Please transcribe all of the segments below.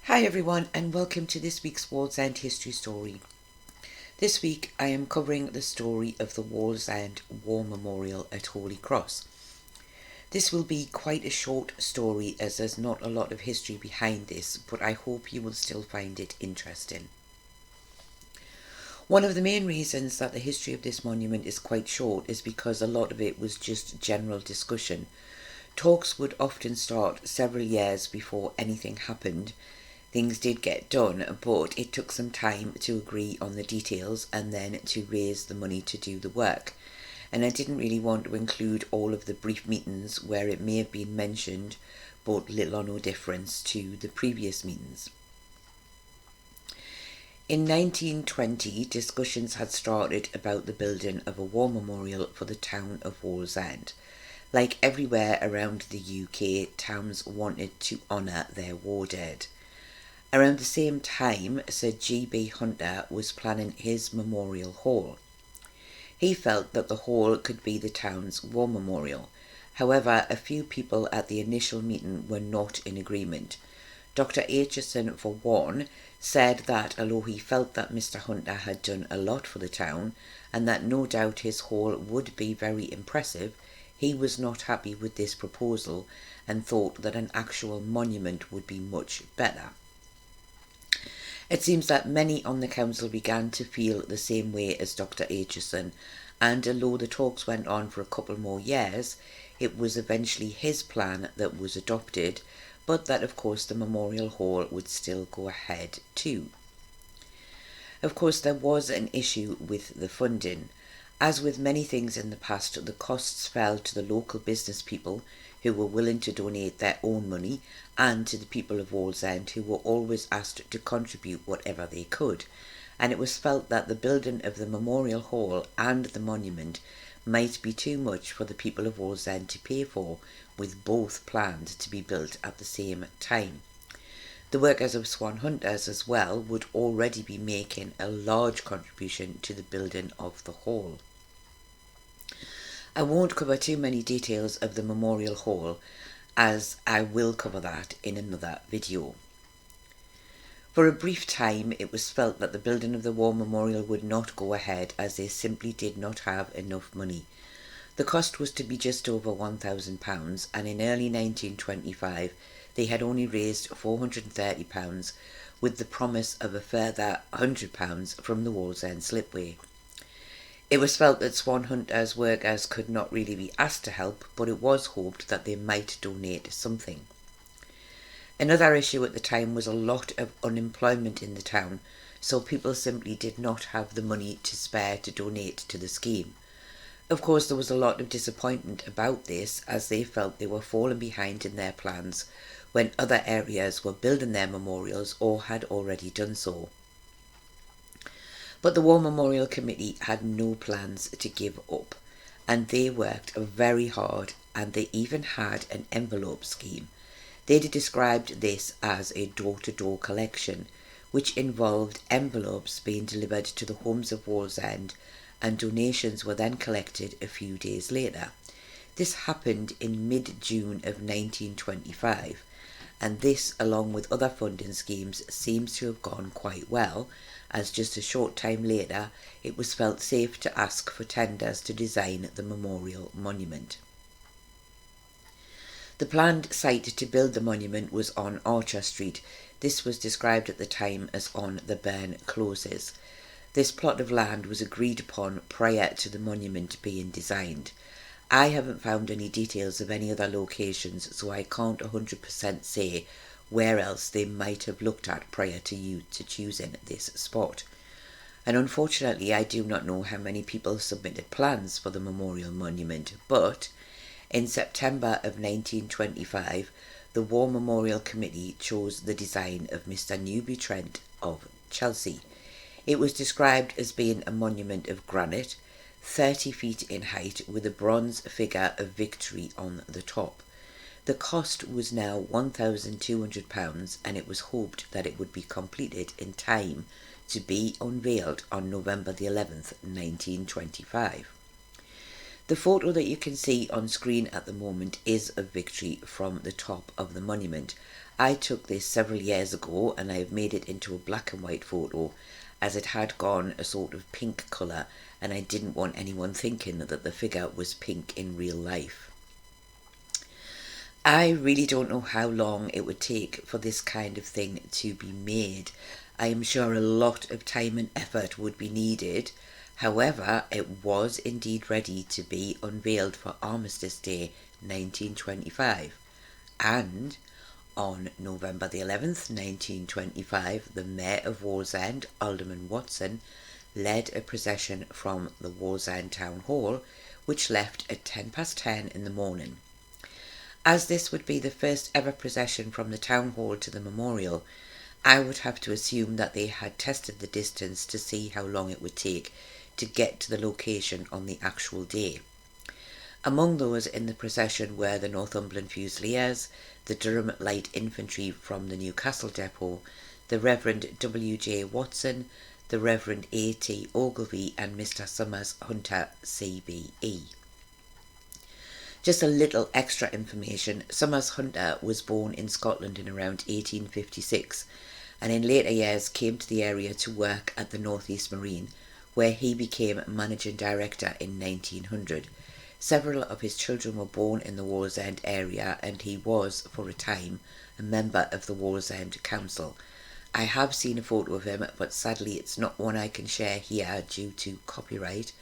Hi everyone, and welcome to this week's Wallsend history story. This week I am covering the story of the Wallsend War Memorial at Holy Cross. This will be quite a short story as there's not a lot of history behind this, but I hope you will still find it interesting. One of the main reasons that the history of this monument is quite short is because a lot of it was just general discussion. Talks would often start several years before anything happened. Things did get done, but it took some time to agree on the details and then to raise the money to do the work. And I didn't really want to include all of the brief meetings where it may have been mentioned, but little or no difference to the previous meetings. In 1920, discussions had started about the building of a war memorial for the town of Wallsend. Like everywhere around the UK, towns wanted to honour their war dead. Around the same time, Sir G.B. Hunter was planning his memorial hall. He felt that the hall could be the town's war memorial. However, a few people at the initial meeting were not in agreement. Dr. Aitchison, for one, said that although he felt that Mr. Hunter had done a lot for the town, and that no doubt his hall would be very impressive, he was not happy with this proposal and thought that an actual monument would be much better. It seems that many on the council began to feel the same way as Dr. Aitchison, and although the talks went on for a couple more years, it was eventually his plan that was adopted, but that of course the Memorial Hall would still go ahead too. Of course, there was an issue with the funding. As with many things in the past, the costs fell to the local business people who were willing to donate their own money, and to the people of Wallsend who were always asked to contribute whatever they could. And it was felt that the building of the Memorial Hall and the monument might be too much for the people of Wallsend to pay for, with both planned to be built at the same time. The workers of Swan Hunters as well would already be making a large contribution to the building of the hall. I won't cover too many details of the Memorial Hall, as I will cover that in another video. For a brief time it was felt that the building of the War Memorial would not go ahead as they simply did not have enough money. The cost was to be just over £1,000, and in early 1925 they had only raised £430 with the promise of a further £100 from the Wallsend Slipway. It was felt that Swan Hunters workers could not really be asked to help, but it was hoped that they might donate something. Another issue at the time was a lot of unemployment in the town, so people simply did not have the money to spare to donate to the scheme. Of course, there was a lot of disappointment about this, as they felt they were falling behind in their plans when other areas were building their memorials or had already done so. But the War Memorial Committee had no plans to give up, and they worked very hard, and they even had an envelope scheme. They described this as a door-to-door collection, which involved envelopes being delivered to the homes of Wallsend, and donations were then collected a few days later. This happened in mid-June of 1925, and this, along with other funding schemes, seems to have gone quite well, as just a short time later it was felt safe to ask for tenders to design the memorial monument. The planned site to build the monument was on Archer Street. This was described at the time as on the Burn Closes. This plot of land was agreed upon prior to the monument being designed. I haven't found any details of any other locations, so I can't 100% say where else they might have looked at prior to choosing this spot. And unfortunately I do not know how many people submitted plans for the memorial monument, but in September of 1925, the War Memorial Committee chose the design of Mr. Newby Trent of Chelsea. It was described as being a monument of granite, 30 feet in height, with a bronze figure of victory on the top. The cost was now £1,200, and it was hoped that it would be completed in time to be unveiled on November the 11th, 1925. The photo that you can see on screen at the moment is of victory from the top of the monument. I took this several years ago and I have made it into a black and white photo as it had gone a sort of pink colour and I didn't want anyone thinking that the figure was pink in real life. I really don't know how long it would take for this kind of thing to be made. I am sure a lot of time and effort would be needed. However, it was indeed ready to be unveiled for Armistice Day 1925. And on November the 11th, 1925, the Mayor of Wallsend, Alderman Watson, led a procession from the Wallsend Town Hall, which left at 10 past 10 in the morning. As this would be the first ever procession from the Town Hall to the memorial, I would have to assume that they had tested the distance to see how long it would take to get to the location on the actual day. Among those in the procession were the Northumberland Fusiliers, the Durham Light Infantry from the Newcastle Depot, the Reverend W.J. Watson, the Reverend A.T. Ogilvie and Mr. Summers Hunter CBE. Just a little extra information, Summers Hunter was born in Scotland in around 1856 and in later years came to the area to work at the North East Marine, where he became managing director in 1900. Several of his children were born in the Wallsend area and he was, for a time, a member of the Wallsend Council. I have seen a photo of him, but sadly it's not one I can share here due to copyright.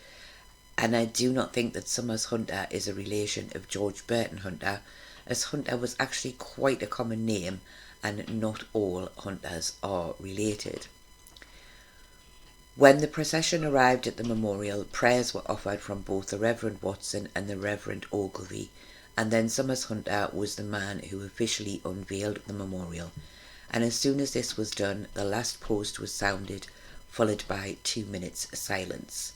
And I do not think that Summers Hunter is a relation of George Burton Hunter, as Hunter was actually quite a common name and not all Hunters are related. When the procession arrived at the memorial, prayers were offered from both the Reverend Watson and the Reverend Ogilvie, and then Summers Hunter was the man who officially unveiled the memorial. And as soon as this was done, the last post was sounded, followed by 2 minutes silence.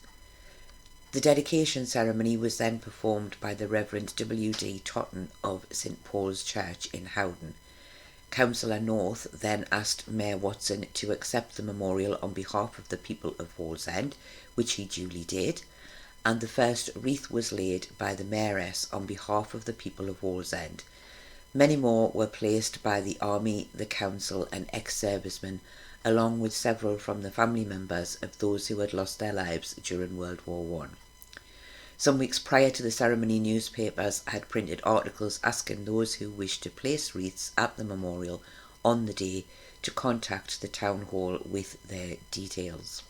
The dedication ceremony was then performed by the Reverend W.D. Totten of St. Paul's Church in Howden. Councillor North then asked Mayor Watson to accept the memorial on behalf of the people of Wallsend, which he duly did, and the first wreath was laid by the Mayoress on behalf of the people of Wallsend. Many more were placed by the Army, the Council and ex-servicemen, along with several from the family members of those who had lost their lives during World War I. Some weeks prior to the ceremony, newspapers had printed articles asking those who wished to place wreaths at the memorial on the day to contact the town hall with their details.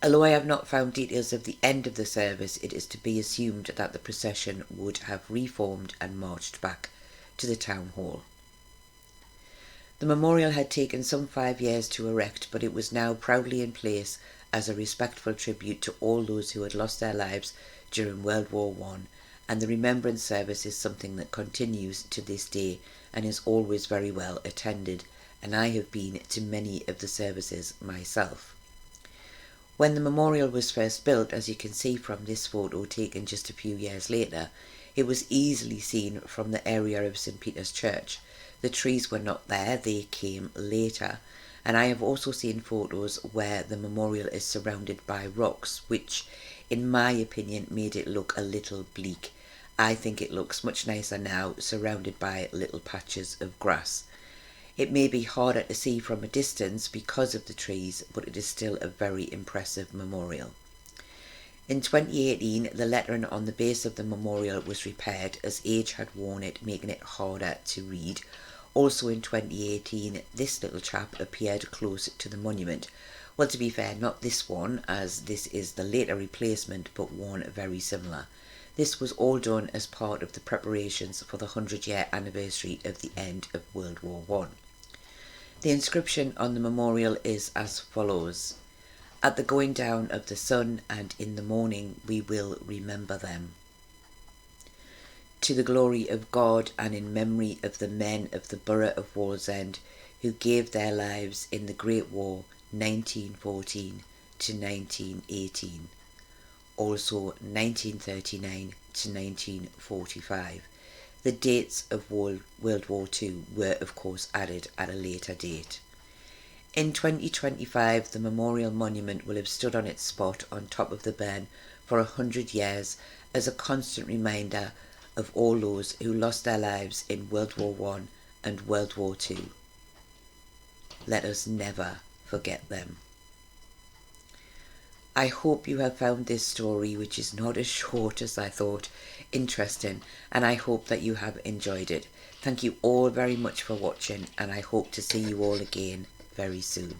Although I have not found details of the end of the service, it is to be assumed that the procession would have reformed and marched back to the town hall. The memorial had taken some 5 years to erect, but it was now proudly in place as a respectful tribute to all those who had lost their lives during World War I, and the remembrance service is something that continues to this day and is always very well attended, and I have been to many of the services myself. When the memorial was first built, as you can see from this photo taken just a few years later, it was easily seen from the area of St. Peter's Church. The trees were not there, they came later. And I have also seen photos where the memorial is surrounded by rocks, which, in my opinion, made it look a little bleak. I think it looks much nicer now, surrounded by little patches of grass. It may be harder to see from a distance because of the trees, but it is still a very impressive memorial. In 2018, the lettering on the base of the memorial was repaired as age had worn it, making it harder to read. Also in 2018, this little chap appeared close to the monument. Well, to be fair, not this one, as this is the later replacement, but one very similar. This was all done as part of the preparations for the 100-year anniversary of the end of World War I. The inscription on the memorial is as follows: "At the going down of the sun and in the morning we will remember them. To the glory of God and in memory of the men of the borough of Wallsend who gave their lives in the Great War 1914 to 1918, also 1939 to 1945. The dates of World War II were of course added at a later date. In 2025, the memorial monument will have stood on its spot on top of the burn for 100 years as a constant reminder of all those who lost their lives in World War I and World War II. Let us never forget them. I hope you have found this story, which is not as short as I thought, interesting, and I hope that you have enjoyed it. Thank you all very much for watching, and I hope to see you all again very soon.